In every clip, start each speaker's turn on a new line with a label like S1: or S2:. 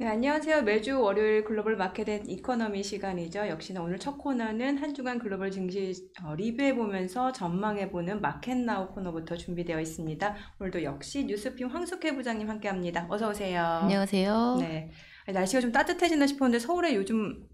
S1: 네, 안녕하세요. 매주 월요일 글로벌 마켓 앤 이코노미 시간이죠. 역시나 오늘 첫 코너는 한 주간 글로벌 증시 리뷰해보면서 전망해보는 마켓나우 코너부터 준비되어 있습니다. 오늘도 역시 뉴스팀 황숙혜 부장님 함께합니다. 어서 오세요.
S2: 안녕하세요.
S1: 네, 날씨가 좀 따뜻해지나 싶었는데 서울에 요즘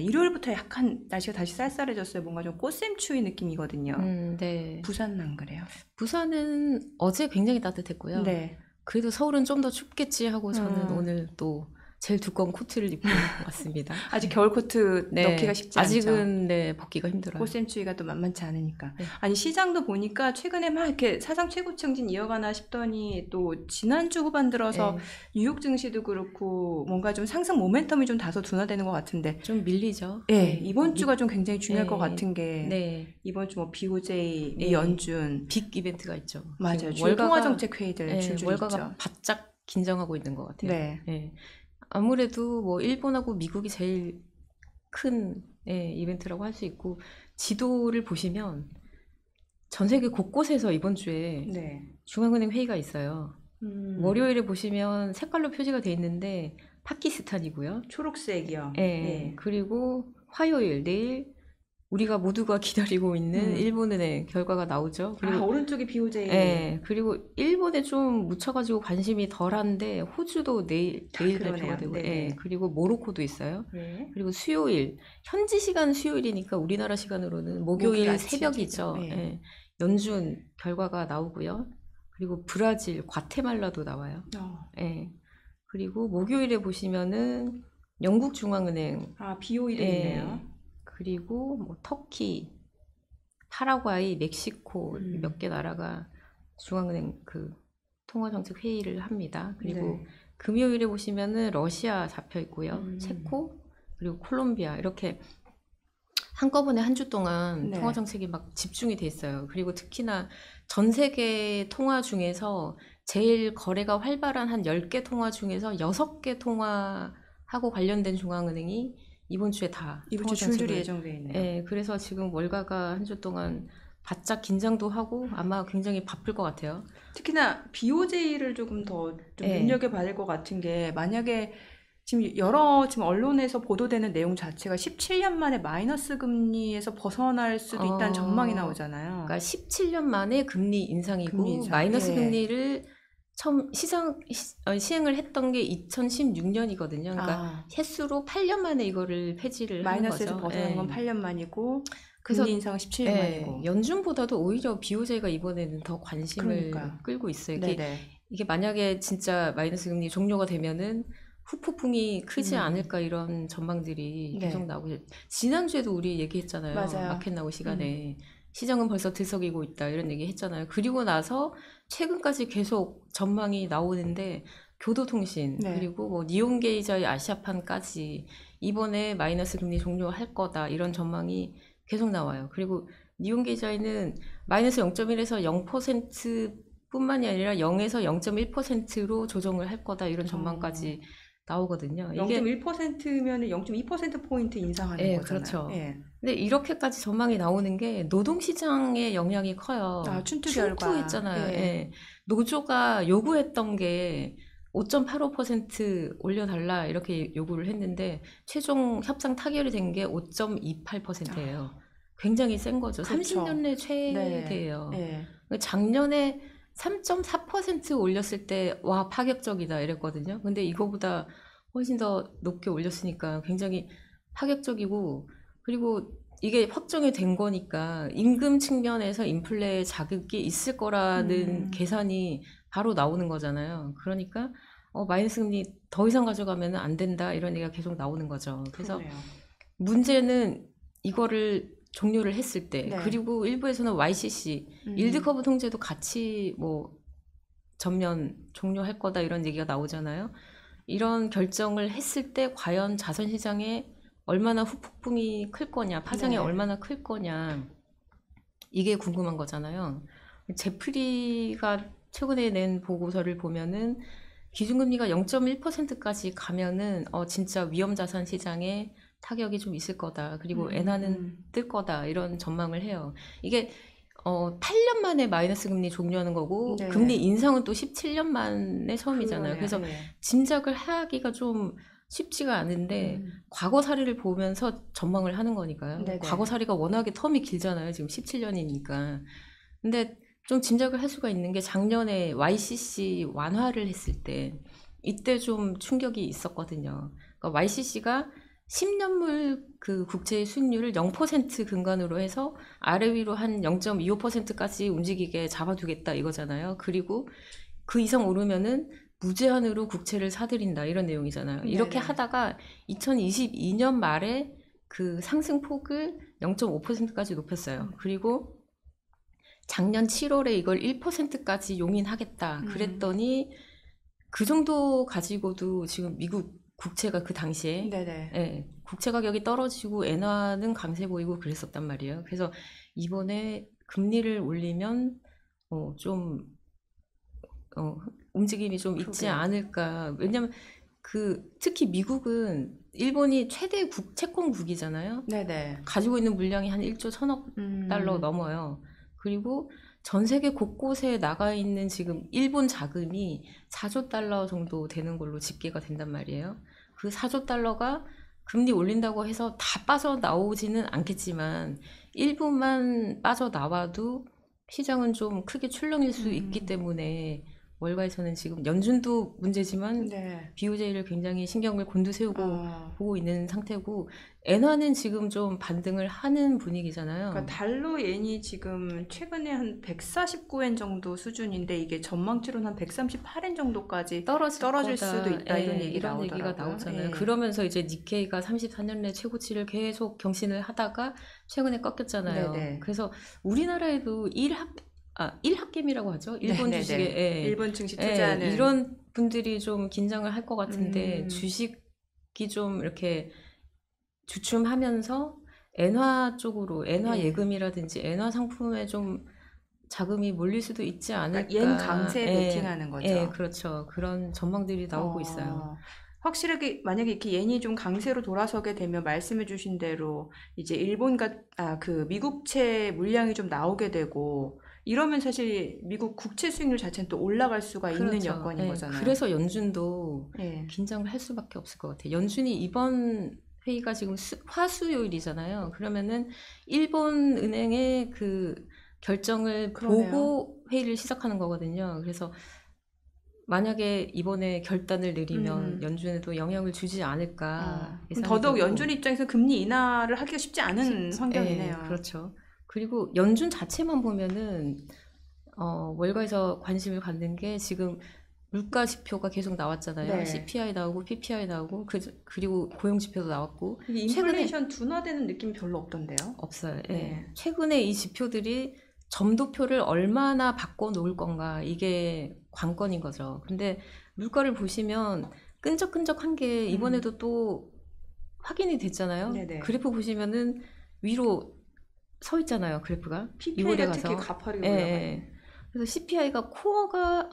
S1: 일요일부터 약간 날씨가 다시 쌀쌀해졌어요. 뭔가 좀 꽃샘추위 느낌이거든요.
S2: 네.
S1: 부산은 안 그래요?
S2: 부산은 어제 굉장히 따뜻했고요.
S1: 네.
S2: 그래도 서울은 좀 더 춥겠지 하고 저는
S1: 음,
S2: 오늘 또 제일 두꺼운 코트를 입고 왔습니다.
S1: 아직 겨울 코트 넣기가
S2: 네.
S1: 쉽지 않죠.
S2: 아직은 벗기가 힘들어요.
S1: 꽃샘추위가 또 만만치 않으니까.
S2: 네.
S1: 아니, 시장도 보니까 최근에 막 이렇게 사상 최고 청진 이어가나 싶더니 또 지난주 후반 들어서
S2: 네.
S1: 뉴욕 증시도 그렇고 뭔가 좀 상승 모멘텀이 좀 다소 둔화되는 것 같은데.
S2: 좀 밀리죠.
S1: 예, 이번 주가 좀 굉장히 중요할 것
S2: 네.
S1: 같은 게
S2: 네.
S1: 이번 주 뭐 BOJ,
S2: 네.
S1: 이연준
S2: 빅 이벤트가 있죠.
S1: 맞아요.
S2: 지금
S1: 주요 통화 정책 회의들 줄줄이
S2: 월가가
S1: 있죠.
S2: 바짝 긴장하고 있는 것 같아요.
S1: 네.
S2: 네. 아무래도 뭐 일본하고 미국이 제일 큰 이벤트라고 할 수 있고 지도를 보시면 전 세계 곳곳에서 이번 주에
S1: 네.
S2: 중앙은행 회의가 있어요.
S1: 음,
S2: 월요일에 보시면 색깔로 표시가 돼 있는데 파키스탄이고요.
S1: 초록색이요.
S2: 예.
S1: 네.
S2: 그리고 화요일 내일 우리가 모두가 기다리고 있는 일본은행 결과가 나오죠. 그리고
S1: 오른쪽이 BOJ.
S2: 예. 그리고 일본에 좀 묻혀가지고 관심이 덜한데 호주도 내일 발표가
S1: 그러네요.
S2: 되고,
S1: 네네.
S2: 예. 그리고 모로코도 있어요.
S1: 네.
S2: 그리고 수요일 현지 시간 수요일이니까 우리나라 시간으로는
S1: 목요일
S2: 목요일
S1: 아침
S2: 새벽이죠.
S1: 새벽. 네.
S2: 예. 연준 결과가 나오고요. 그리고 브라질, 과테말라도 나와요. 예. 그리고 목요일에 보시면은 영국 중앙은행,
S1: BOE도 있네요.
S2: 그리고 뭐 터키, 파라과이, 멕시코
S1: 음.
S2: 몇 개 나라가 중앙은행 그 통화정책 회의를 합니다. 그리고
S1: 네.
S2: 금요일에 보시면은 러시아 잡혀 있고요. 체코, 그리고 콜롬비아 이렇게 한꺼번에 한 주 동안
S1: 네.
S2: 통화정책이 막 집중이 돼 있어요. 그리고 특히나 전 세계 통화 중에서 제일 거래가 활발한 한 10개 통화 중에서 6개 통화하고 관련된 중앙은행이 이번 주에 다
S1: 이번 주
S2: 통화정책을
S1: 줄줄이 예정돼 있네요.
S2: 예, 그래서 지금 월가가 한 주 동안 바짝 긴장도 하고 아마 굉장히 바쁠 것 같아요.
S1: 특히나 BOJ를 조금 더 좀
S2: 예.
S1: 눈여겨봐야 될 것 같은 게 만약에 지금 지금 언론에서 보도되는 내용 자체가 17년 만에 마이너스 금리에서 벗어날 수도 있다는 전망이 나오잖아요.
S2: 그러니까 17년 만에 금리 인상이고
S1: 금리 인상.
S2: 마이너스
S1: 예.
S2: 금리를 처음 시행을 했던 게 2016년이거든요. 그러니까 횟수로 8년 만에 이거를 폐지를 하는
S1: 마이너스에서
S2: 거죠.
S1: 벗어나는
S2: 예.
S1: 건 8년 만이고
S2: 그래서
S1: 금리 인상은 17년 만이고.
S2: 연준보다도 오히려 BOJ가 이번에는 더 관심을
S1: 그러니까.
S2: 끌고 있어요.
S1: 네네.
S2: 이게 만약에 진짜 마이너스 금리 종료가 되면은 후폭풍이 크지 않을까 이런 전망들이
S1: 네.
S2: 계속 나오고 지난주에도 우리 얘기했잖아요.
S1: 맞아요.
S2: 마켓 나오 시간에 시장은 벌써 들썩이고 있다 이런 얘기 했잖아요. 그리고 나서 최근까지 계속 전망이 나오는데 교도통신
S1: 네.
S2: 그리고 뭐 니온게이저의 아시아판까지 이번에 마이너스 금리 종료할 거다 이런 전망이 계속 나와요. 그리고 니온게이저는 마이너스 0.1에서 0% 뿐만이 아니라 0에서 0.1%로 조정을 할 거다 이런 전망까지 나오거든요. 이게
S1: 0.1%면 0.2%포인트 인상하는
S2: 예,
S1: 거잖아요.
S2: 그렇죠.
S1: 예.
S2: 근데 이렇게까지 전망이 나오는 게 노동시장의 영향이 커요.
S1: 춘투 결과.
S2: 춘투했잖아요.
S1: 예.
S2: 예. 노조가 요구했던 게 5.85% 올려달라 이렇게 요구를 했는데 최종 협상 타결이 된 게 5.28%예요. 굉장히 센 거죠.
S1: 그렇죠.
S2: 30년 내 최대예요.
S1: 예.
S2: 작년에 3.4% 올렸을 때 와 파격적이다 이랬거든요. 근데 이거보다 훨씬 더 높게 올렸으니까 굉장히 파격적이고 그리고 이게 확정이 된 거니까 임금 측면에서 인플레 자극이 있을 거라는 계산이 바로 나오는 거잖아요. 그러니까 마이너스 금리 더 이상 가져가면 안 된다 이런 얘기가 계속 나오는 거죠. 그래서
S1: 그러네요.
S2: 문제는 이거를 종료를 했을 때
S1: 네.
S2: 그리고 일부에서는 YCC 일드 커브 통제도 같이 뭐 전면 종료할 거다 이런 얘기가 나오잖아요. 이런 결정을 했을 때 과연 자선시장에 얼마나 후폭풍이 클 거냐, 파장이
S1: 네.
S2: 얼마나 클 거냐 이게 궁금한 거잖아요. 제프리가 최근에 낸 보고서를 보면은 기준금리가 0.1%까지 가면은 진짜 위험자산 시장에 타격이 좀 있을 거다. 그리고 엔화는 뜰 거다. 이런 전망을 해요. 이게 8년 만에 마이너스 금리 종료하는 거고
S1: 네.
S2: 금리 인상은 또 17년 만에 처음이잖아요.
S1: 그러네요.
S2: 그래서
S1: 예.
S2: 짐작을 하기가 좀 쉽지가 않은데
S1: 음.
S2: 과거 사례를 보면서 전망을 하는 거니까요.
S1: 네네.
S2: 과거 사례가 워낙에 텀이 길잖아요. 지금 17년이니까. 근데 좀 짐작을 할 수가 있는 게 작년에 YCC 완화를 했을 때 이때 좀 충격이 있었거든요. 그러니까 YCC가 10년물 그 국채 수익률을 0% 근간으로 해서 아래 위로 한 0.25%까지 움직이게 잡아두겠다 이거잖아요. 그리고 그 이상 오르면은 무제한으로 국채를 사들인다 이런 내용이잖아요. 이렇게
S1: 네네.
S2: 하다가 2022년 말에 그 상승폭을 0.5%까지 높였어요. 그리고 작년 7월에 이걸 1%까지 용인하겠다. 그랬더니 그 정도 가지고도 지금 미국 국채가 그 당시에
S1: 네네.
S2: 예, 국채 가격이 떨어지고 엔화는 강세 보이고 그랬었단 말이에요. 그래서 이번에 금리를 올리면 좀 움직임이 좀 있지
S1: 그러게요.
S2: 않을까. 왜냐면 그 특히 미국은 일본이 최대 채권국이잖아요.
S1: 네네.
S2: 가지고 있는 물량이 한 1조 1천억 달러 넘어요. 그리고 전 세계 곳곳에 나가 있는 지금 일본 자금이 4조 달러 정도 되는 걸로 집계가 된단 말이에요. 그 4조 달러가 금리 올린다고 해서 다 빠져나오지는 않겠지만 일부만 빠져나와도 시장은 좀 크게 출렁일 수 있기 때문에 월가에서는 지금 연준도 문제지만
S1: 네.
S2: BOJ를 굉장히 신경을 곤두세우고
S1: 아,
S2: 보고 있는 상태고 엔화는 지금 좀 반등을 하는 분위기잖아요.
S1: 그러니까 달러 엔이 지금 최근에 한 149엔 정도 수준인데 이게 전망치로는 한 138엔 정도까지 떨어질
S2: 거다.
S1: 수도 있다 이런 얘기
S2: 이런 얘기가
S1: 나오더라고요.
S2: 나오잖아요.
S1: 예.
S2: 그러면서 이제 니케이가 34년 내 최고치를 계속 경신을 하다가 최근에 꺾였잖아요.
S1: 네네.
S2: 그래서 우리나라에도 일합겜이라고 하죠. 일본
S1: 네네네.
S2: 주식에
S1: 일본 증시 투자하는
S2: 이런 분들이 좀 긴장을 할 것 같은데
S1: 음.
S2: 주식이 좀 이렇게 주춤하면서 엔화 쪽으로 엔화
S1: 예.
S2: 예금이라든지 엔화 상품에 좀 자금이 몰릴 수도 있지 않을까.
S1: 그러니까 옌 강세에 베팅하는 거죠.
S2: 예, 그렇죠. 그런 전망들이 나오고 있어요.
S1: 확실하게 만약에 이렇게 옌이 좀 강세로 돌아서게 되면 말씀해 주신 대로 이제 그 미국채 물량이 좀 나오게 되고 이러면 사실 미국 국채 수익률 자체는 또 올라갈 수가 있는
S2: 그렇죠.
S1: 여건인
S2: 예,
S1: 거잖아요.
S2: 그래서 연준도
S1: 예.
S2: 긴장을 할 수밖에 없을 것 같아요. 연준이 이번 회의가 지금 화수요일이잖아요. 그러면은 일본 은행의 그 결정을
S1: 그러네요.
S2: 보고 회의를 시작하는 거거든요. 그래서 만약에 이번에 결단을 내리면 연준에도 영향을 주지 않을까
S1: 그럼
S2: 예상이
S1: 더더욱
S2: 되고.
S1: 연준 입장에서 금리 인하를 하기가 쉽지 않은 환경이네요.
S2: 예, 그렇죠. 그리고 연준 자체만 보면은 월가에서 관심을 갖는 게 지금 물가 지표가 계속 나왔잖아요.
S1: 네.
S2: CPI 나오고 PPI 나오고 그리고 고용 지표도 나왔고
S1: 이게
S2: 최근에
S1: 인플레이션 둔화되는 느낌이 별로 없던데요.
S2: 없어요. 예.
S1: 네.
S2: 최근에 이 지표들이 점도표를 얼마나 바꿔 놓을 건가 이게 관건인 거죠. 근데 물가를 보시면 끈적끈적한 게 이번에도 또 확인이 됐잖아요.
S1: 네네.
S2: 그래프 보시면은 위로 서 있잖아요. 그래프가 2월에
S1: PPI가
S2: 가서.
S1: 특히 가파르게
S2: 예,
S1: 올라가
S2: 예.
S1: 있네.
S2: 그래서 CPI가 코어가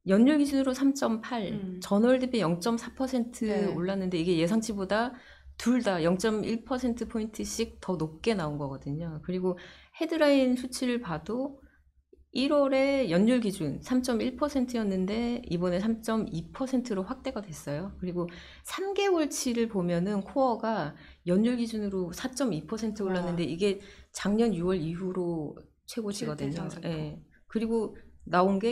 S2: 연율 기준으로 3.8, 전월 대비 0.4%
S1: 네.
S2: 올랐는데 이게 예상치보다 둘 다 0.1%포인트씩 더 높게 나온 거거든요. 그리고 헤드라인 수치를 봐도 1월에 연율 기준 3.1%였는데 이번에 3.2%로 확대가 됐어요. 그리고 3개월치를 보면은 코어가 연율 기준으로 4.2% 올랐는데 이게 작년 6월 이후로 최고치거든요.
S1: 최대 상승폭.
S2: 예. 그리고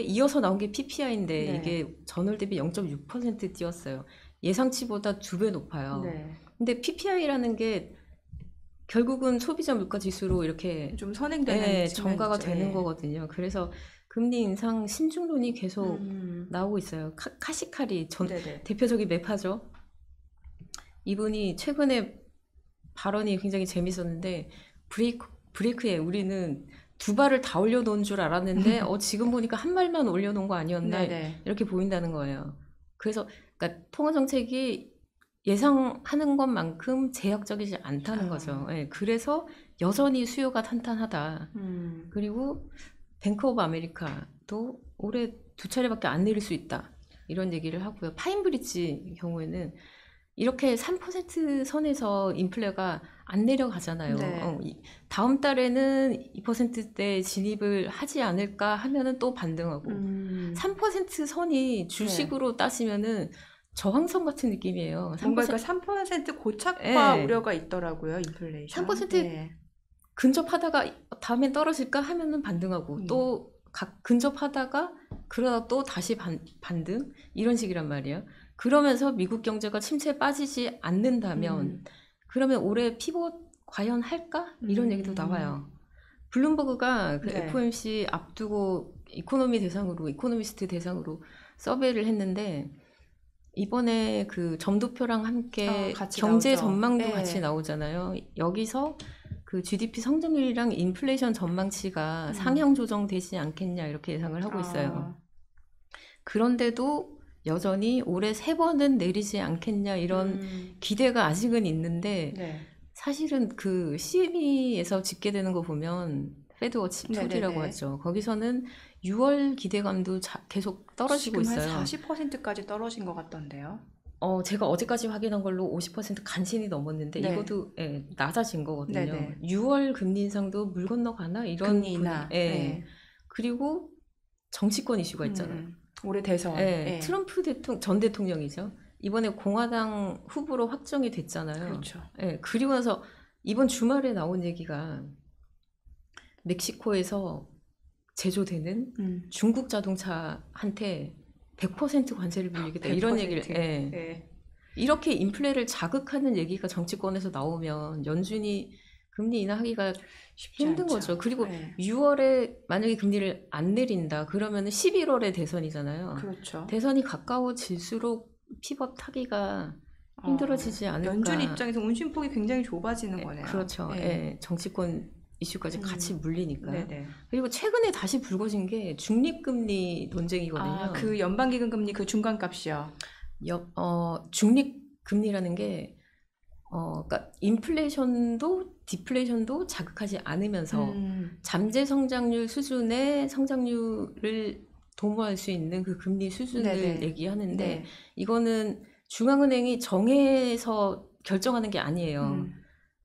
S2: 이어서 나온 게 PPI인데
S1: 네.
S2: 이게 전월 대비 0.6% 뛰었어요. 예상치보다 2배 높아요.
S1: 네.
S2: 근데 PPI라는 게 결국은 소비자 물가 지수로 이렇게
S1: 좀 선행되는
S2: 전가가
S1: 측면이죠.
S2: 되는
S1: 예.
S2: 거거든요. 그래서 금리 인상 신중론이 계속
S1: 음.
S2: 나오고 있어요. 카시카리
S1: 네네.
S2: 대표적인 매파죠. 이분이 최근에 발언이 굉장히 재밌었는데 브레이크에 우리는 두 발을 다 올려놓은 줄 알았는데 지금 보니까 한 발만 올려놓은 거 아니었나
S1: 네네.
S2: 이렇게 보인다는 거예요. 그래서 그러니까 통화 정책이 예상하는 것만큼 제약적이지 않다는 거죠. 예, 그래서 여전히 수요가 탄탄하다. 그리고 뱅크 오브 아메리카도 올해 2차례밖에 안 내릴 수 있다. 이런 얘기를 하고요. 파인브리지 경우에는 이렇게 3% 선에서 인플레가 안 내려가잖아요.
S1: 네.
S2: 다음 달에는 2%대 진입을 하지 않을까 하면은 또 반등하고 3% 선이 주식으로 따지면은 저항성 같은 느낌이에요.
S1: 뭔가
S2: 3%,
S1: 그 3% 고착화
S2: 예,
S1: 우려가 있더라고요, 인플레이션.
S2: 3%
S1: 예.
S2: 근접하다가 다음엔 떨어질까 하면은 반등하고 또 근접하다가 그러다 또 다시 반등 이런 식이란 말이에요. 그러면서 미국 경제가 침체에 빠지지 않는다면
S1: 음.
S2: 그러면 올해 피벗 과연 할까? 이런 얘기도 나와요. 블룸버그가 그
S1: 네.
S2: FOMC 앞두고 이코노미스트 대상으로 서베이를 했는데 이번에 그 점도표랑 함께
S1: 같이
S2: 경제
S1: 나오죠.
S2: 전망도
S1: 예.
S2: 같이 나오잖아요. 여기서 그 GDP 성장률이랑 인플레이션 전망치가 상향 조정되지 않겠냐 이렇게 예상을 하고 있어요. 그런데도 여전히 올해 3번은 내리지 않겠냐 이런 기대가 아직은 있는데
S1: 네.
S2: 사실은 그 CME에서 집계되는 거 보면 페드워치 툴이라고
S1: 네네네.
S2: 하죠. 거기서는 6월 기대감도 계속 떨어지고
S1: 지금
S2: 있어요.
S1: 한 40%까지 떨어진 것 같던데요.
S2: 제가 어제까지 확인한 걸로 50% 간신히 넘었는데
S1: 네.
S2: 이것도 예, 낮아진 거거든요.
S1: 네네.
S2: 6월 금리 인상도 물 건너가나 이런
S1: 금리 인하.
S2: 예.
S1: 예.
S2: 그리고 정치권 이슈가 있잖아요.
S1: 올해 대선.
S2: 예,
S1: 예.
S2: 트럼프 전 대통령이죠. 이번에 공화당 후보로 확정이 됐잖아요.
S1: 그렇죠.
S2: 예, 그리고 나서 이번 주말에 나온 얘기가 멕시코에서 제조되는 중국 자동차한테 100% 관세를 물리겠다 이런
S1: 100%.
S2: 얘기를 예.
S1: 예.
S2: 이렇게 인플레를 자극하는 얘기가 정치권에서 나오면 연준이 금리 인하하기가
S1: 쉽지
S2: 힘든
S1: 않죠.
S2: 거죠. 그리고
S1: 예.
S2: 6월에 만약에 금리를 안 내린다 그러면은 11월에 대선이잖아요.
S1: 그렇죠.
S2: 대선이 가까워질수록 피벗 하기가 힘들어지지 않을까.
S1: 연준 입장에서 운신폭이 굉장히 좁아지는 거네요.
S2: 그렇죠.
S1: 예.
S2: 예. 정치권 이슈까지 같이 물리니까.
S1: 네네.
S2: 그리고 최근에 다시 불거진 게 중립금리 논쟁이거든요.
S1: 그 연방기금금리 그 중간값이요.
S2: 중립금리라는 게 그러니까 인플레이션도 디플레이션도 자극하지 않으면서 잠재 성장률 수준의 성장률을 도모할 수 있는 그 금리 수준을
S1: 네네.
S2: 얘기하는데
S1: 네.
S2: 이거는 중앙은행이 정해서 결정하는 게 아니에요.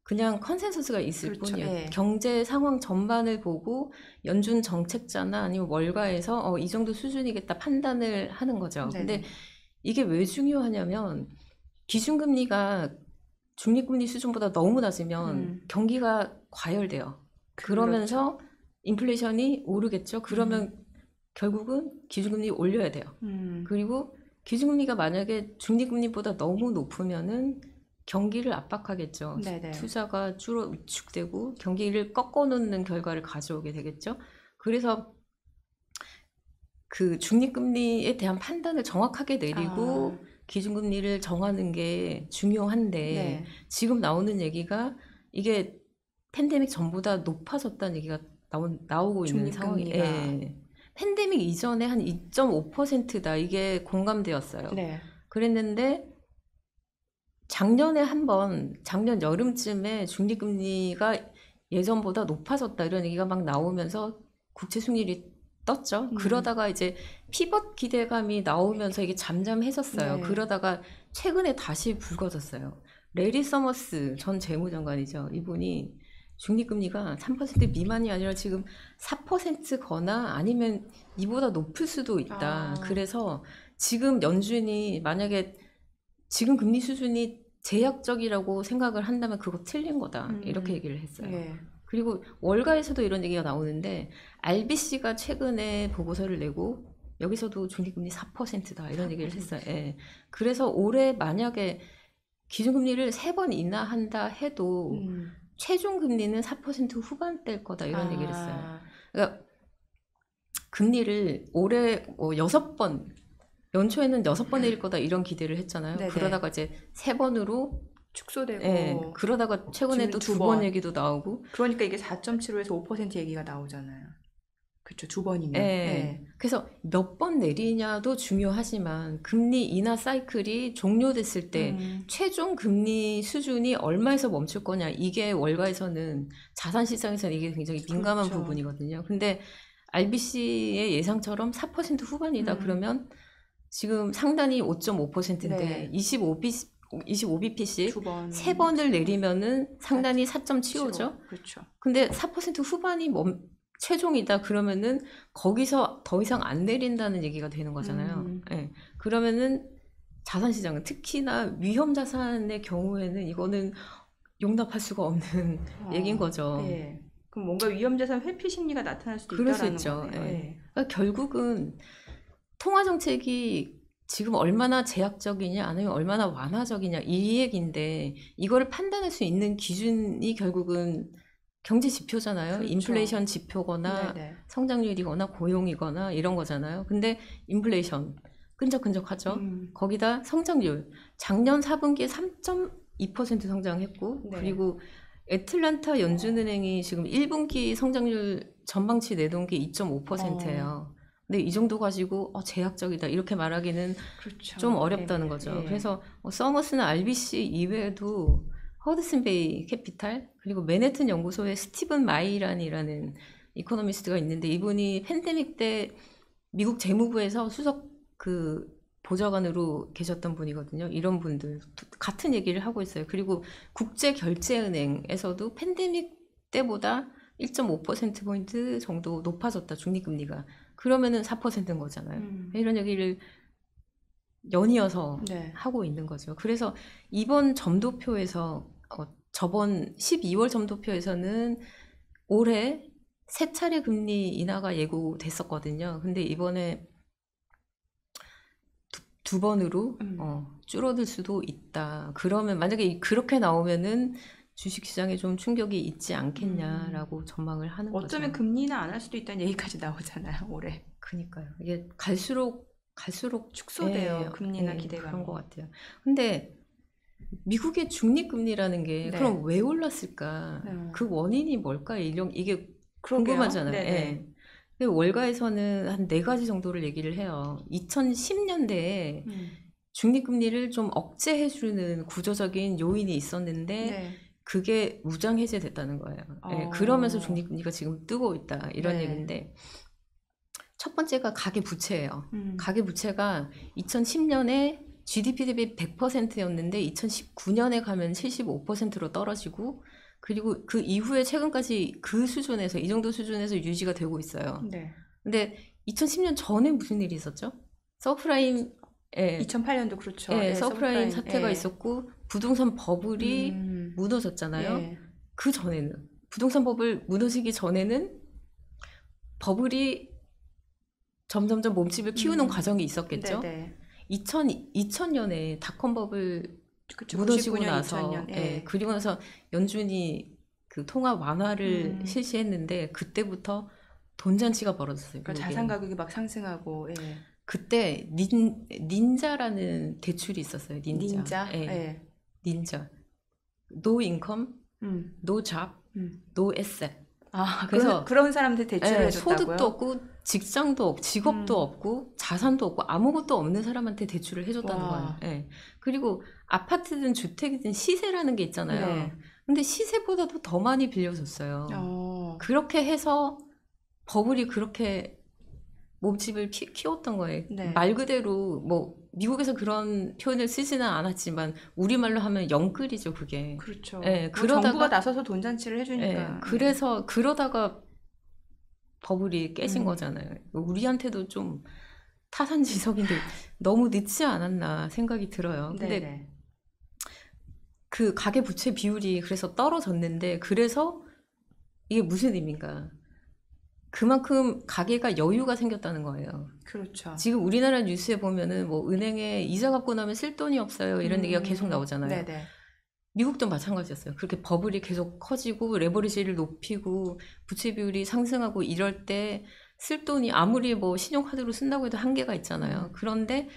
S2: 그냥 컨센서스가 있을
S1: 그렇죠.
S2: 뿐이에요.
S1: 예.
S2: 경제 상황 전반을 보고 연준 정책자나 아니면 월가에서 이 정도 수준이겠다 판단을 하는 거죠.
S1: 네네.
S2: 근데 이게 왜 중요하냐면 기준금리가 중립금리 수준보다 너무 낮으면 경기가 과열돼요. 그러면서 인플레이션이 오르겠죠. 그러면 결국은 기준금리 올려야 돼요. 그리고 기준금리가 만약에 중립금리보다 너무 높으면은 경기를 압박하겠죠.
S1: 네네.
S2: 투자가 위축되고 경기를 꺾어놓는 결과를 가져오게 되겠죠. 그래서 그 중립금리에 대한 판단을 정확하게 내리고 기준금리를 정하는 게 중요한데
S1: 네.
S2: 지금 나오는 얘기가 이게 팬데믹 전보다 높아졌다는 얘기가 나오고 있는 상황이에요. 예. 팬데믹 이전에 한 2.5%다 이게 공감되었어요.
S1: 네.
S2: 그랬는데 작년 여름쯤에 중립금리가 예전보다 높아졌다 이런 얘기가 막 나오면서 국채 수익률이 떴죠. 그러다가 이제 피벗 기대감이 나오면서 이게 잠잠해졌어요.
S1: 네.
S2: 그러다가 최근에 다시 불거졌어요. 레리 서머스 전 재무장관이죠. 이분이 중립금리가 3% 미만이 아니라 지금 4%거나 아니면 이보다 높을 수도 있다. 그래서 지금 연준이 만약에 지금 금리 수준이 제약적이라고 생각을 한다면 그거 틀린 거다. 이렇게 얘기를 했어요.
S1: 예.
S2: 그리고 월가에서도 이런 얘기가 나오는데 RBC가 최근에 보고서를 내고 여기서도 중립금리 4%다 이런 얘기를 했어요. 예. 그래서 올해 만약에 기준금리를 3번 인하한다 해도 최종 금리는 4% 후반대일 거다 이런 얘기를 했어요. 그러니까 금리를 올해 6번 연초에는 6번 내릴 거다 이런 기대를 했잖아요.
S1: 네네.
S2: 그러다가 이제 3번으로
S1: 축소되고
S2: 예, 그러다가 최근에
S1: 지금
S2: 또
S1: 두
S2: 2번
S1: 번.
S2: 얘기도 나오고
S1: 그러니까 이게 4.75에서 5% 얘기가 나오잖아요. 그렇죠. 2번이면.
S2: 예. 그래서 몇 번 내리냐도 중요하지만 금리 인하 사이클이 종료됐을 때 최종 금리 수준이 얼마에서 멈출 거냐 이게 월가에서는 자산 시장에서는 이게 굉장히 민감한
S1: 그렇죠.
S2: 부분이거든요. 근데 RBC의 예상처럼 4% 후반이다 그러면 지금 상단이 5.5%인데
S1: 네.
S2: 25bp씩
S1: 두 번.
S2: 3번을 내리면은 상단이 4.75죠.
S1: 그렇죠.
S2: 근데 4% 후반이 최종이다 그러면은 거기서 더 이상 안 내린다는 얘기가 되는 거잖아요. 예. 그러면은 자산 시장은 특히나 위험 자산의 경우에는 이거는 용납할 수가 없는 얘기인 거죠.
S1: 예. 그럼 뭔가 위험자산 회피 심리가 나타날 수도
S2: 그럴 수
S1: 있다라는
S2: 있죠.
S1: 거네요.
S2: 예.
S1: 예.
S2: 그러니까 결국은 통화 정책이 지금 얼마나 제약적이냐 아니면 얼마나 완화적이냐 이 얘기인데 이거를 판단할 수 있는 기준이 결국은 경제 지표잖아요.
S1: 그렇죠.
S2: 인플레이션 지표거나
S1: 네네.
S2: 성장률이거나 고용이거나 이런 거잖아요. 근데 인플레이션 끈적끈적하죠. 거기다 성장률 작년 4분기에 3.2% 성장했고
S1: 네.
S2: 그리고 애틀란타 연준은행이 지금 1분기 성장률 전망치 내놓은 게 2.5%예요. 근데 이 정도 가지고 제약적이다 이렇게 말하기는
S1: 그렇죠.
S2: 좀 어렵다는 거죠.
S1: 예.
S2: 그래서 서머스나 RBC 이외에도 허드슨베이 캐피탈 그리고 맨해튼 연구소의 스티븐 마이란이라는 이코노미스트가 있는데 이분이 팬데믹 때 미국 재무부에서 수석 그 보좌관으로 계셨던 분이거든요. 이런 분들 같은 얘기를 하고 있어요. 그리고 국제결제은행에서도 팬데믹 때보다 1.5%포인트 정도 높아졌다, 중립금리가. 그러면은 4%인 거잖아요. 이런 얘기를 연이어서
S1: 네.
S2: 하고 있는 거죠. 그래서 이번 점도표에서, 저번 12월 점도표에서는 올해 세 차례 금리 인하가 예고됐었거든요. 근데 이번에 두 번으로 줄어들 수도 있다. 그러면 만약에 그렇게 나오면은 주식시장에 좀 충격이 있지 않겠냐라고 전망을 하는 거죠.
S1: 어쩌면 금리는 안 할 수도 있다는 얘기까지 나오잖아요. 올해.
S2: 그니까요. 이게 갈수록
S1: 축소돼요. 금리나 기대감이.
S2: 그런 것 같아요. 근데 미국의 중립금리라는 게
S1: 네.
S2: 그럼 왜 올랐을까? 그 원인이 뭘까? 이게 궁금하잖아요. 예. 월가에서는 한 4가지 정도를 얘기를 해요. 2010년대에 중립금리를 좀 억제해주는 구조적인 요인이 있었는데 그게 무장 해제됐다는 거예요. 예, 그러면서 중립금리가 지금 뜨고 있다 이런 얘기인데 첫 번째가 가계부채예요. 가계부채가 2010년에 GDP 대비 100%였는데 2019년에 가면 75%로 떨어지고 그리고 그 이후에 최근까지 그 수준에서 이 정도 수준에서 유지가 되고 있어요.
S1: 네.
S2: 근데 2010년 전에 무슨 일이 있었죠? 서프라임
S1: 2008년도 그렇죠.
S2: 서프라임 사태가 있었고 부동산 버블이 무너졌잖아요. 그 전에는 부동산 버블 무너지기 전에는 버블이 점점점 몸집을 키우는 과정이 있었겠죠. 2000년에 닷컴 버블 무너지고
S1: 99년,
S2: 나서
S1: 2000년.
S2: 그리고 나서 연준이 그 통화 완화를 실시했는데 그때부터 돈잔치가 벌어졌어요.
S1: 그러니까 자산 가격이 막 상승하고.
S2: 그때 닌자라는 대출이 있었어요. 닌자. 닌자. No income, no job, no asset.
S1: 그래서 그런 사람들 대출을 해줬다고요?
S2: 소득도 없고 직장도 없고 직업도 없고 자산도 없고 아무것도 없는 사람한테 대출을 해줬다는 거예요. 그리고 아파트든 주택이든 시세라는 게 있잖아요. 근데 시세보다도 더 많이 빌려줬어요. 그렇게 해서 버블이 그렇게 몸집을 키웠던 거예요. 말 그대로 뭐 미국에서 그런 표현을 쓰지는 않았지만 우리말로 하면 영끌이죠, 그게.
S1: 그렇죠.
S2: 그러다가
S1: 정부가 나서서 돈잔치를 해주니까.
S2: 그래서 그러다가 버블이 깨진 거잖아요. 우리한테도 좀 타산지석인데 너무 늦지 않았나 생각이 들어요. 근데 그 가계부채 비율이 그래서 떨어졌는데 그래서 이게 무슨 의미인가? 그만큼 가계가 여유가 생겼다는 거예요.
S1: 그렇죠.
S2: 지금 우리나라 뉴스에 보면은 뭐 은행에 이자 갚고 나면 쓸 돈이 없어요. 이런 얘기가 계속 나오잖아요. 미국도 마찬가지였어요. 그렇게 버블이 계속 커지고 레버리지를 높이고 부채 비율이 상승하고 이럴 때 쓸 돈이 아무리 뭐 신용카드로 쓴다고 해도 한계가 있잖아요. 그런데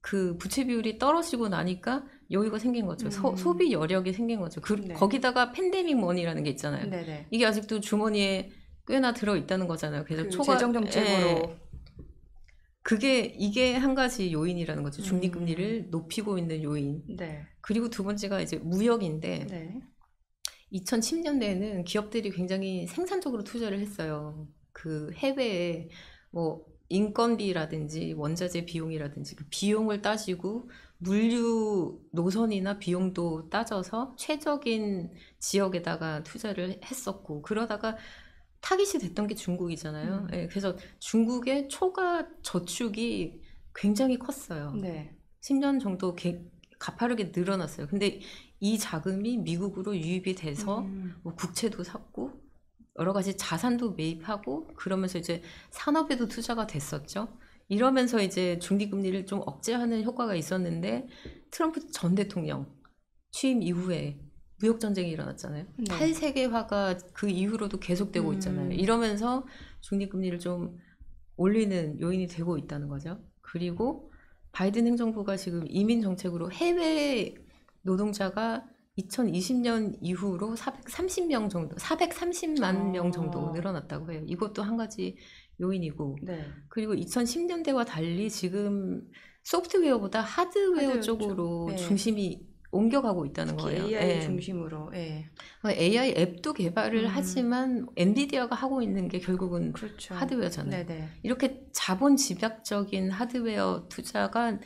S2: 그 부채 비율이 떨어지고 나니까 여유가 생긴 거죠. 소비 여력이 생긴 거죠. 거기다가 팬데믹 머니라는 게 있잖아요. 이게 아직도 주머니에 꽤나 들어있다는 거잖아요. 그래서
S1: 재정 정책으로
S2: 이게 한 가지 요인이라는 거죠. 중립금리를 높이고 있는 요인. 그리고 두 번째가 이제 무역인데 2010년대에는 기업들이 굉장히 생산적으로 투자를 했어요. 그 해외에 뭐 인건비라든지 원자재 비용이라든지 그 비용을 따지고 물류 노선이나 비용도 따져서 최적인 지역에다가 투자를 했었고 그러다가 타깃이 됐던 게 중국이잖아요. 그래서 중국의 초과 저축이 굉장히 컸어요. 10년 정도 가파르게 늘어났어요. 근데 이 자금이 미국으로 유입이 돼서 뭐 국채도 샀고 여러 가지 자산도 매입하고 그러면서 이제 산업에도 투자가 됐었죠. 이러면서 이제 중립금리를 좀 억제하는 효과가 있었는데 트럼프 전 대통령 취임 이후에 무역 전쟁이 일어났잖아요.
S1: 네.
S2: 탈세계화가 그 이후로도 계속되고 있잖아요. 이러면서 중립금리를 좀 올리는 요인이 되고 있다는 거죠. 그리고 바이든 행정부가 지금 이민 정책으로 해외 노동자가 2020년 이후로 430명 정도, 430만 명 정도 늘어났다고 해요. 이것도 한 가지 요인이고.
S1: 네.
S2: 그리고 2010년대와 달리 지금 소프트웨어보다 하드웨어 쪽으로
S1: 네.
S2: 중심이 옮겨가고 있다는
S1: 특히
S2: 거예요.
S1: AI
S2: 예.
S1: 중심으로. 예.
S2: AI 앱도 개발을 하지만 엔비디아가 하고 있는 게 결국은
S1: 그렇죠.
S2: 하드웨어잖아요.
S1: 네네.
S2: 이렇게 자본 집약적인 하드웨어 투자가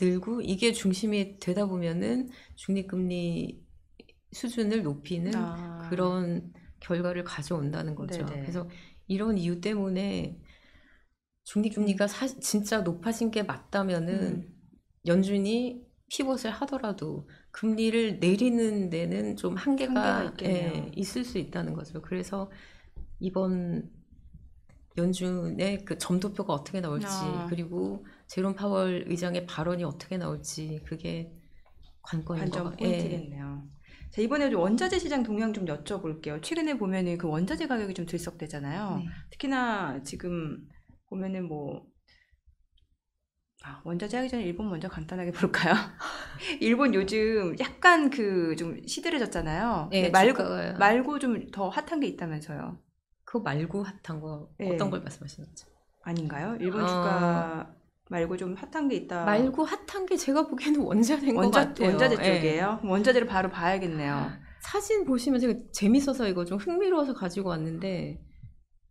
S2: 늘고 이게 중심이 되다 보면은 중립금리 수준을 높이는 그런 결과를 가져온다는 거죠.
S1: 네네.
S2: 그래서 이런 이유 때문에 중립금리가 진짜 높아진 게 맞다면은 연준이 피벗을 하더라도 금리를 내리는 데는 좀 한계가
S1: 있겠네요.
S2: 있을 수 있다는 거죠. 그래서 이번 연준의 그 점도표가 어떻게 나올지 그리고 제롬 파월 의장의 발언이 어떻게 나올지 그게 관건인 것
S1: 관전
S2: 같아요.
S1: 포인트겠네요. 자, 이번에 원자재 시장 동향 좀 여쭤볼게요. 최근에 보면은 그 원자재 가격이 좀 들썩대잖아요.
S2: 네.
S1: 특히나 지금 보면은 원자재 하기 전에 일본 먼저 간단하게 볼까요? 일본 요즘 약간 그 좀 시들해졌잖아요.
S2: 네,
S1: 말고 좀 더 핫한 게 있다면서요.
S2: 그거 말고 핫한 거 어떤 걸 말씀하시는 거죠?
S1: 아닌가요? 일본 주가 말고 좀 핫한 게 있다.
S2: 말고 핫한 게 제가 보기에는 원자재인 것 같아요.
S1: 원자재 쪽이에요? 원자재를 바로 봐야겠네요.
S2: 사진 보시면 제가 재밌어서 이거 좀 흥미로워서 가지고 왔는데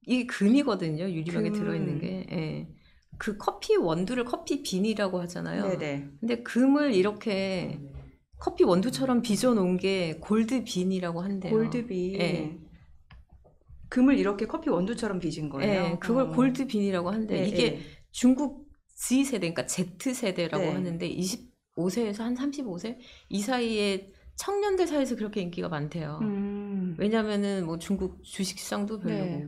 S2: 이게 금이거든요. 유리병에 들어있는 게. 예. 그 커피 원두를 커피 빈이라고 하잖아요.
S1: 네네.
S2: 근데 금을 이렇게 커피 원두처럼 빚어놓은 게 골드 빈이라고 한대요.
S1: 골드 빈.
S2: 예.
S1: 금을 이렇게 커피 원두처럼 빚은 거예요?
S2: 예, 그걸 골드 빈이라고 한대. 이게 중국 Z세대, 그러니까 Z세대라고 하는데 25세에서 한 35세? 이 사이에 청년들 사이에서 그렇게 인기가 많대요. 왜냐면은 뭐 중국 주식시장도 별로고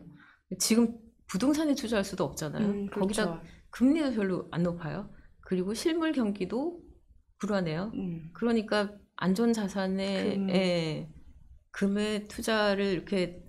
S2: 지금 부동산에 투자할 수도 없잖아요. 거기다
S1: 그렇죠.
S2: 금리도 별로 안 높아요. 그리고 실물 경기도 불안해요. 그러니까 안전자산에 금에 투자를 이렇게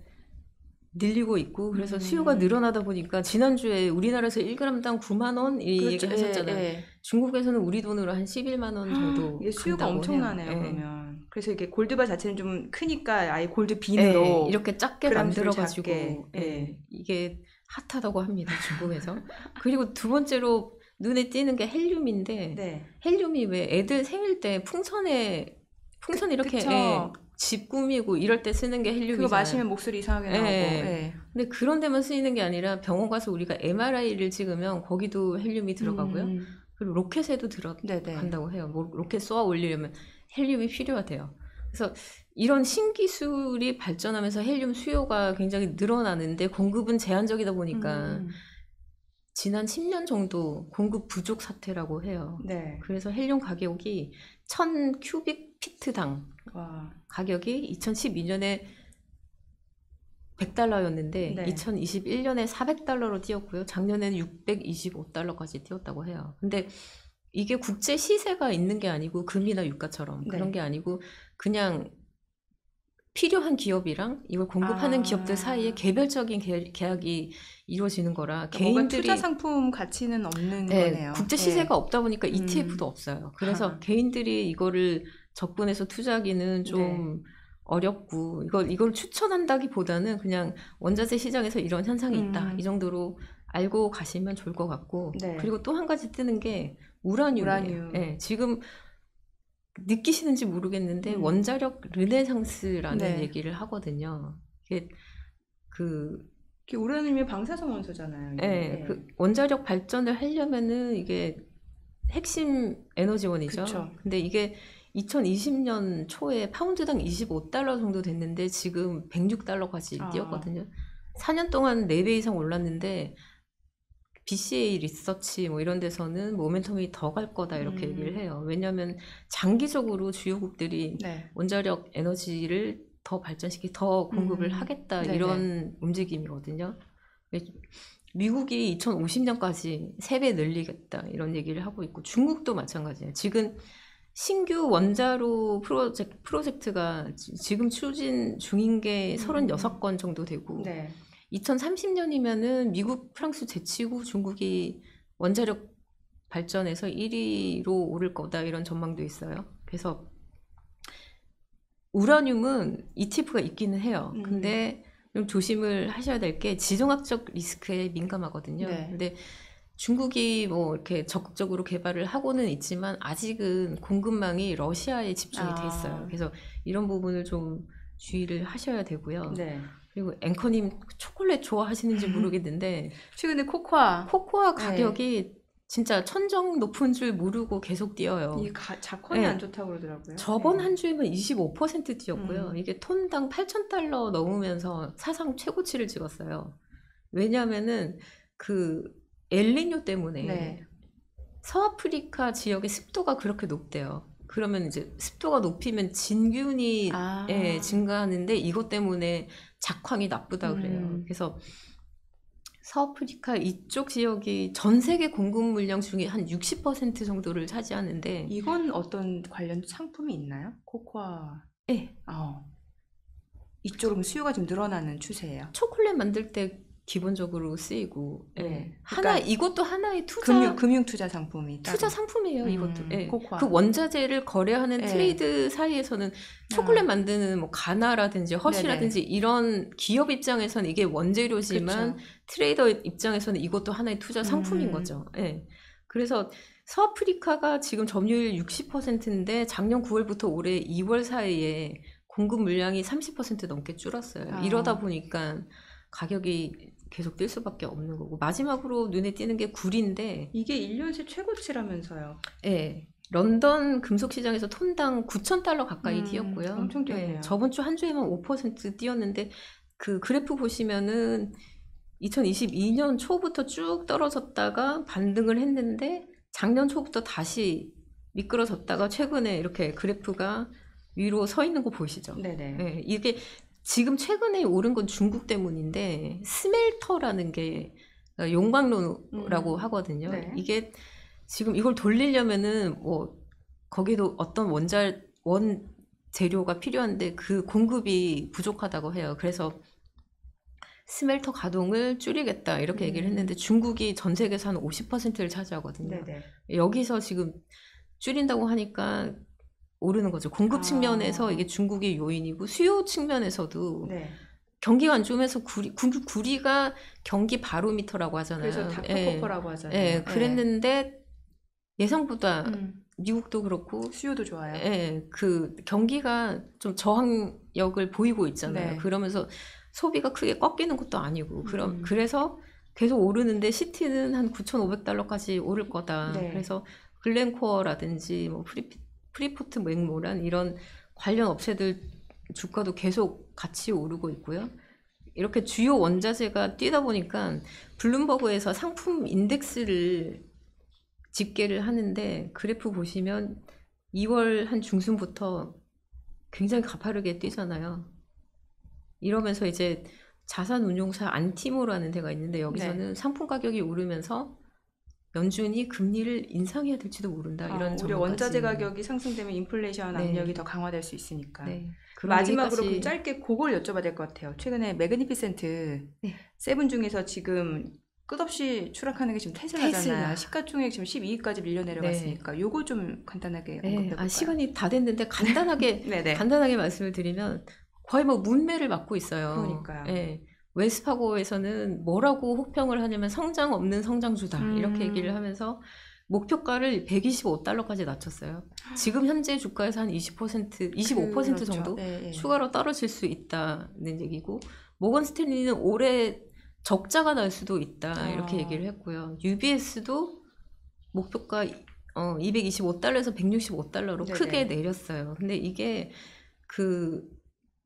S2: 늘리고 있고 그래서 수요가 늘어나다 보니까 지난주에 우리나라에서 1g당 9만 원 이
S1: 그렇죠.
S2: 얘기 하셨잖아요. 중국에서는 우리 돈으로 한 11만 원 정도
S1: 이게 수요가
S2: 간다고
S1: 엄청나네요.
S2: 해요.
S1: 그러면 그래서 이게 골드바 자체는 좀 크니까 아예 골드 빈으로
S2: 이렇게 작게 만들어가지고
S1: 작게.
S2: 이게 핫하다고 합니다. 중국에서. 그리고 두 번째로 눈에 띄는 게 헬륨인데 헬륨이 왜 애들 생일 때 풍선에 이렇게 집 꾸미고 이럴 때 쓰는 게 헬륨이잖아요.
S1: 그거 마시면 목소리 이상하게 나오고.
S2: 근데 그런 데만 쓰이는 게 아니라 병원 가서 우리가 MRI를 찍으면 거기도 헬륨이 들어가고요. 그리고 로켓에도 들어간다고 해요. 뭐 로켓 쏘아 올리려면 헬륨이 필요하대요. 그래서 이런 신기술이 발전하면서 헬륨 수요가 굉장히 늘어나는데 공급은 제한적이다 보니까 지난 10년 정도 공급 부족 사태라고 해요. 그래서 헬륨 가격이 1000 큐빅 피트당 가격이 2012년에 $100였는데 2021년에 $400로 뛰었고요. 작년에는 $625까지 뛰었다고 해요. 근데 이게 국제 시세가 있는 게 아니고 금이나 유가처럼 그런 게 아니고 그냥 필요한 기업이랑 이걸 공급하는 기업들 사이에 개별적인 계약이 이루어지는 거라 개인들이
S1: 투자 상품 가치는 없는 거네요.
S2: 국제 시세가 없다 보니까 ETF도 없어요. 그래서 개인들이 이거를 접근해서 투자하기는 좀 어렵고 이걸 추천한다기보다는 그냥 원자재 시장에서 이런 현상이 있다. 이 정도로 알고 가시면 좋을 것 같고 그리고 또 한 가지 뜨는 게 우라늄이에요. 지금 느끼시는지 모르겠는데 원자력 르네상스라는 얘기를 하거든요. 이게
S1: 우라늄이 방사성 원소잖아요.
S2: 그 원자력 발전을 하려면은 이게 핵심 에너지원이죠. 근데 이게 2020년 초에 파운드당 $25 정도 됐는데 지금 $106까지 뛰었거든요. 4년 동안 4배 이상 올랐는데 BCA 리서치 뭐 이런 데서는 모멘텀이 더 갈 거다 이렇게 얘기를 해요. 왜냐하면 장기적으로 주요국들이
S1: 네.
S2: 원자력 에너지를 더 더 공급을 하겠다
S1: 네네.
S2: 이런 움직임이거든요. 미국이 2050년까지 3배 늘리겠다 이런 얘기를 하고 있고 중국도 마찬가지예요. 지금 신규 원자로 프로젝트가 지금 추진 중인 게 36건 정도 되고
S1: 네.
S2: 2030년이면은 미국, 프랑스 제치고 중국이 원자력 발전에서 1위로 오를 거다 이런 전망도 있어요. 그래서 우라늄은 ETF가 있기는 해요. 근데 좀 조심을 하셔야 될 게 지정학적 리스크에 민감하거든요.
S1: 네.
S2: 근데 중국이 뭐 이렇게 적극적으로 개발을 하고는 있지만 아직은 공급망이 러시아에 집중이 돼 있어요. 그래서 이런 부분을 좀 주의를 하셔야 되고요.
S1: 네.
S2: 그리고 앵커님 초콜릿 좋아하시는지 모르겠는데
S1: 최근에 코코아
S2: 코코아 가격이 진짜 천정 높은 줄 모르고 계속 뛰어요.
S1: 이 자kon이
S2: 네.
S1: 안 좋다고 그러더라고요.
S2: 저번
S1: 네.
S2: 한 주에만 25% 뛰었고요. 이게 톤당 8,000달러 넘으면서 사상 최고치를 찍었어요. 왜냐하면은 그 엘니뇨 때문에
S1: 네.
S2: 서아프리카 지역의 습도가 그렇게 높대요. 그러면 이제 습도가 높이면 진균이 예, 증가하는데 이것 때문에 작황이 나쁘다 그래요. 그래서 서아프리카 이쪽 지역이 전 세계 공급 물량 중에 한 60% 정도를 차지하는데
S1: 이건 어떤 관련 상품이 있나요? 코코아.
S2: 네.
S1: 이쪽은 수요가 좀 늘어나는 추세예요.
S2: 초콜릿 만들 때 기본적으로 쓰이고
S1: 네.
S2: 하나
S1: 그러니까
S2: 이것도 하나의 투자
S1: 금융 투자 상품이
S2: 투자 상품이에요. 이것도 예.
S1: 코코아.
S2: 그 원자재를 거래하는
S1: 네.
S2: 트레이드 사이에서는 초콜릿 만드는 뭐 가나라든지 허쉬라든지 이런 기업 입장에서는 이게 원재료지만
S1: 그쵸.
S2: 트레이더 입장에서는 이것도 하나의 투자 상품인 거죠. 예. 그래서 서아프리카가 지금 점유율 60%인데 작년 9월부터 올해 2월 사이에 공급 물량이 30% 넘게 줄었어요. 이러다 보니까 가격이 계속 뛸 수밖에 없는 거고 마지막으로 눈에 띄는 게 굴인데
S1: 이게 1년 새 최고치라면서요.
S2: 네. 런던 금속시장에서 톤당 9,000달러 가까이 뛰었고요.
S1: 엄청 뛰었네요.
S2: 네, 저번 주 한 주에만 5% 뛰었는데 그 그래프 보시면은 2022년 초부터 쭉 떨어졌다가 반등을 했는데 작년 초부터 다시 미끄러졌다가 최근에 이렇게 그래프가 위로 서 있는 거 보이시죠?
S1: 네네.
S2: 네, 이게 지금 최근에 오른 건 중국 때문인데 스멜터라는 게 용광로라고 하거든요.
S1: 네.
S2: 이게 지금 이걸 돌리려면은 뭐 거기도 어떤 원 재료가 필요한데 그 공급이 부족하다고 해요. 그래서 스멜터 가동을 줄이겠다 이렇게 얘기를 했는데 중국이 전 세계에서 한 50%를 차지하거든요.
S1: 네네.
S2: 여기서 지금 줄인다고 하니까 오르는 거죠. 공급 측면에서 이게 중국의 요인이고 수요 측면에서도
S1: 네.
S2: 경기가 안 좋으면서 구리가 경기 바로미터라고 하잖아요.
S1: 그래서 닥터코퍼라고 하잖아요.
S2: 예, 그랬는데 예상보다 미국도 그렇고
S1: 수요도 좋아요.
S2: 예, 그 경기가 좀 저항력을 보이고 있잖아요.
S1: 네.
S2: 그러면서 소비가 크게 꺾이는 것도 아니고 그래서 계속 오르는데 시티는 한 9,500달러까지 오를 거다.
S1: 네.
S2: 그래서 글렌코어라든지 뭐 프리포트 맥모란 이런 관련 업체들 주가도 계속 같이 오르고 있고요. 이렇게 주요 원자재가 뛰다 보니까 블룸버그에서 상품 인덱스를 집계를 하는데 그래프 보시면 2월 한 중순부터 굉장히 가파르게 뛰잖아요. 이러면서 이제 자산운용사 안티모라는 데가 있는데 여기서는 상품 가격이 오르면서 연준이 금리를 인상해야 될지도 모른다. 이런
S1: 오히려 원자재 가격이 상승되면 인플레이션 압력이 더 강화될 수 있으니까. 마지막으로 그럼 짧게 그걸 여쭤봐야 될 것 같아요. 최근에 매그니피센트 세븐 중에서 지금 끝없이 추락하는 게 지금 테슬라잖아요. 시가총액 지금 12위까지 밀려 내려갔으니까 요거 좀 간단하게 언급해볼까요?
S2: 시간이 다 됐는데 간단하게 간단하게 말씀을 드리면 거의 뭐 문매를 맞고 있어요.
S1: 그러니까요.
S2: 네. 웰스파고에서는 뭐라고 혹평을 하냐면 성장 없는 성장주다 이렇게 얘기를 하면서 목표가를 125달러까지 낮췄어요. 지금 현재 주가에서 한 25% 정도 추가로 떨어질 수 있다는 얘기고 모건 스탠리는 올해 적자가 날 수도 있다 이렇게 얘기를 했고요. UBS도 목표가 225달러에서 165달러로 크게 내렸어요. 근데 이게 그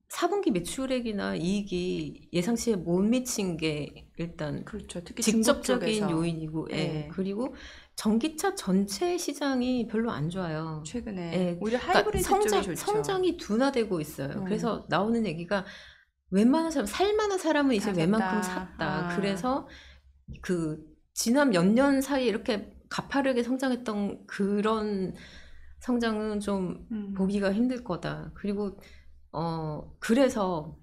S2: 4분기 매출액이나 이익이 예상치에 못 미친 게 일단
S1: 그렇죠. 특히 중국
S2: 직접적인
S1: 쪽에서
S2: 요인이고, 예.
S1: 예.
S2: 그리고 전기차 전체 시장이 별로 안 좋아요.
S1: 최근에
S2: 예.
S1: 오히려
S2: 그러니까
S1: 하이브리드 쪽이 좋죠.
S2: 성장이 둔화되고 있어요.
S1: 음.
S2: 그래서 나오는 얘기가 웬만한 사람, 살만한 사람은 이제
S1: 사겠다.
S2: 웬만큼 샀다.
S1: 아.
S2: 그래서 그 지난 몇 년 사이에 이렇게 가파르게 성장했던 그런 성장은 좀 보기가 힘들 거다. 그리고 그래서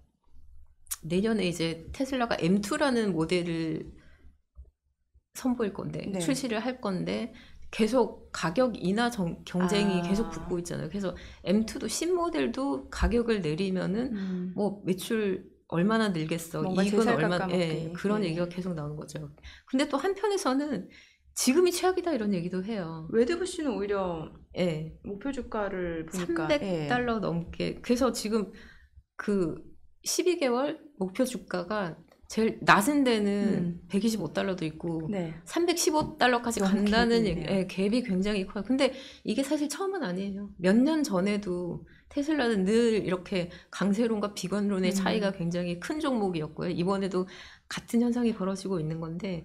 S2: 내년에 이제 테슬라가 M2라는 모델을 선보일 건데
S1: 네.
S2: 출시를 할 건데 계속 가격 인하 경쟁이 계속 붙고 있잖아요. 그래서 M2도 신모델도 가격을 내리면은 뭐 매출 얼마나 늘겠어.
S1: 뭔가
S2: 이익은
S1: 제살
S2: 얼마
S1: 깎아먹기.
S2: 그런
S1: 예.
S2: 얘기가 계속 나오는 거죠. 근데 또 한편에서는 지금이 최악이다 이런 얘기도 해요.
S1: 웨드부시는 오히려
S2: 예.
S1: 목표 주가를 보니까
S2: 300달러 넘게. 그래서 지금 그 12개월 목표 주가가 제일 낮은 데는 125달러도 있고
S1: 네.
S2: 315달러까지
S1: 너무
S2: 간다는
S1: 갭이
S2: 얘기,
S1: 있네요.
S2: 예, 갭이 굉장히 커요. 근데 이게 사실 처음은 아니에요. 몇 년 전에도 테슬라는 늘 이렇게 강세론과 비관론의 차이가 굉장히 큰 종목이었고요. 이번에도 같은 현상이 벌어지고 있는 건데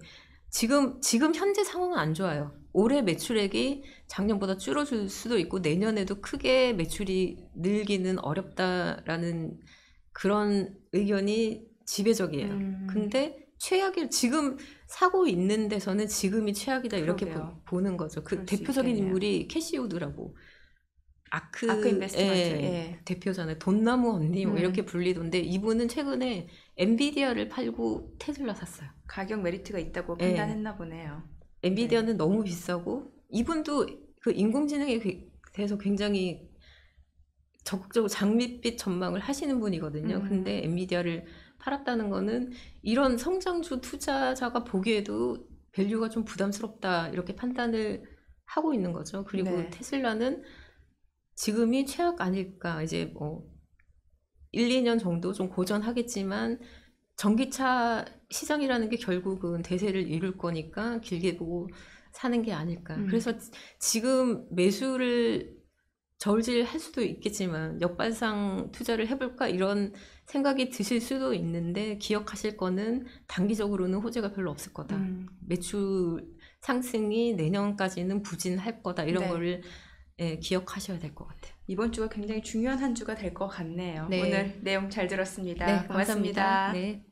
S2: 지금 현재 상황은 안 좋아요. 올해 매출액이 작년보다 줄어들 수도 있고 내년에도 크게 매출이 늘기는 어렵다라는 그런 의견이 지배적이에요. 근데 최악이 지금 사고 있는 데서는 지금이 최악이다 이렇게
S1: 그러게요.
S2: 보는 거죠. 그
S1: 그럴 수
S2: 대표적인
S1: 있겠네요.
S2: 인물이 캐시우드라고
S1: 아크 인베스트먼트. 예.
S2: 대표잖아요. 돈나무 언니 뭐
S1: 음.
S2: 이렇게 불리던데 이분은 최근에 엔비디아를 팔고 테슬라 샀어요.
S1: 가격 메리트가 있다고
S2: 예.
S1: 판단했나 보네요.
S2: 엔비디아는 너무 비싸고 이분도 그 인공지능에 대해서 굉장히 적극적으로 장밋빛 전망을 하시는 분이거든요. 근데 엔비디아를 팔았다는 거는 이런 성장주 투자자가 보기에도 밸류가 좀 부담스럽다 이렇게 판단을 하고 있는 거죠. 그리고
S1: 네.
S2: 테슬라는 지금이 최악 아닐까. 이제 뭐 1, 2년 정도 좀 고전하겠지만 전기차 시장이라는 게 결국은 대세를 이룰 거니까 길게 보고 사는 게 아닐까. 그래서 지금 매수를 저울질할 수도 있겠지만 역발상 투자를 해볼까 이런 생각이 드실 수도 있는데 기억하실 거는 단기적으로는 호재가 별로 없을 거다. 매출 상승이 내년까지는 부진할 거다. 이런
S1: 네.
S2: 거를 기억하셔야 될 것 같아요.
S1: 이번 주가 굉장히 중요한 한 주가 될 것 같네요.
S2: 네.
S1: 오늘 내용 잘 들었습니다.
S2: 네,
S1: 고맙습니다.
S2: 감사합니다. 네.